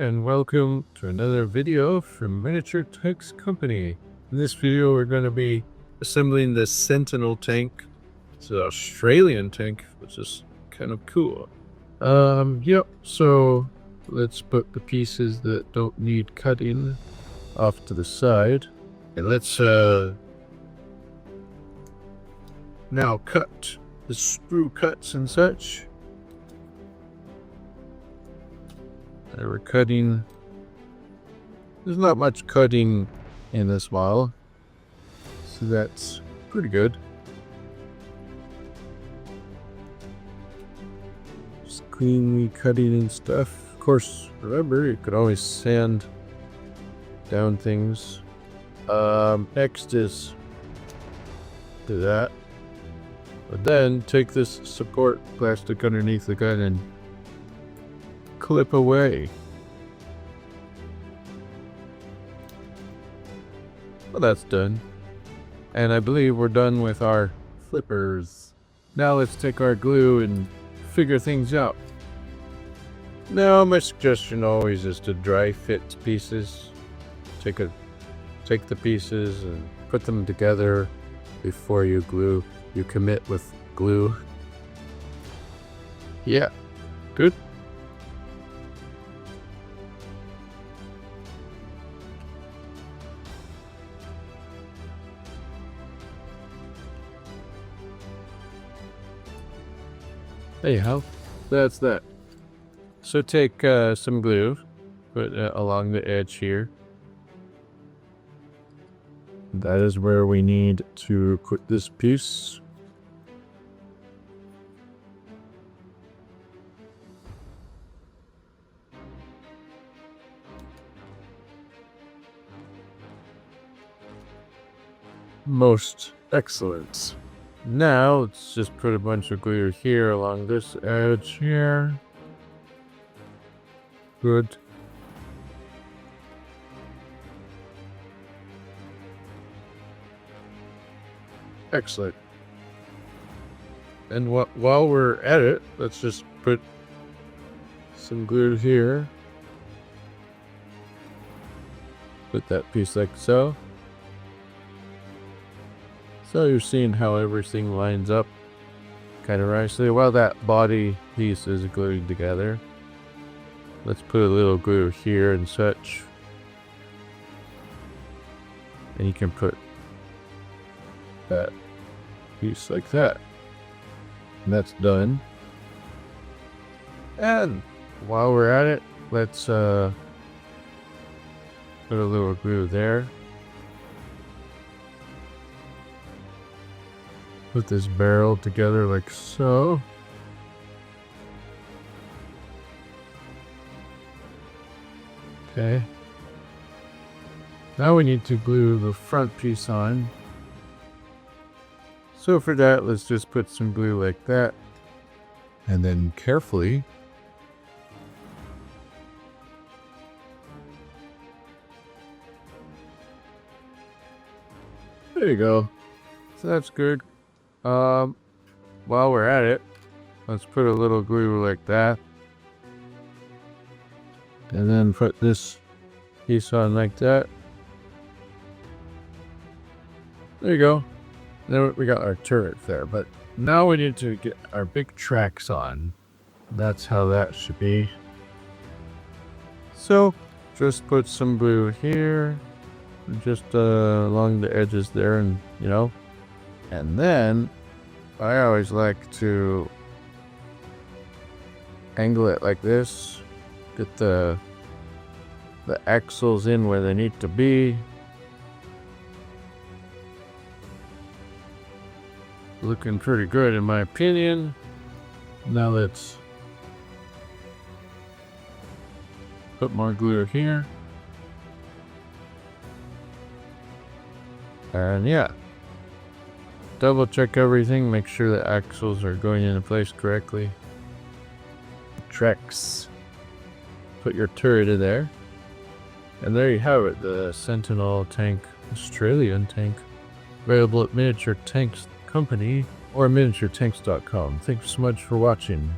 and welcome to another video from Miniature Tanks Company. In this video we're going to be assembling the Sentinel tank. It's an Australian tank, which is kind of cool. So let's put the pieces that don't need cutting off to the side. And let's now cut the sprue cuts and such. We're cutting. There's not much cutting in this model, so that's pretty good. Just cleanly cutting and stuff. Of course, remember, you could always sand down things. Next is do that. But then take this support plastic underneath the gun and clip away. Well, that's done. And I believe we're done with our flippers. Now let's take our glue and figure things out. Now my suggestion always is to dry fit pieces. Take the pieces and put them together before you glue. You commit with glue. Yeah, good. Anyhow, that's that. So take some glue, put it along the edge here. That is where we need to put this piece. Most excellent. Now, let's just put a bunch of glue here along this edge here. Good. Excellent. And while we're at it, let's just put some glue here. Put that piece like so. So you're seeing how everything lines up kind of nicely. While that body piece is glued together, let's put a little glue here and such. And you can put that piece like that. And that's done. And while we're at it, let's put a little glue there. Put this barrel together like so. Okay. Now we need to glue the front piece on. So for that, let's just put some glue like that. And then carefully there you go. So that's good. While we're at it, let's put a little glue like that. And then put this piece on like that. There you go. Then we got our turret there, but now we need to get our big tracks on. That's how that should be. So, just put some glue here, just along the edges there, and you know. And then, I always like to angle it like this. Get the axles in where they need to be. Looking pretty good in my opinion. Now let's put more glue here. And yeah. Double check everything, make sure the axles are going into place correctly. Tracks. Put your turret in there. And there you have it, the Sentinel tank, Australian tank. Available at Miniature Tanks Company or miniaturetanks.com. Thanks so much for watching.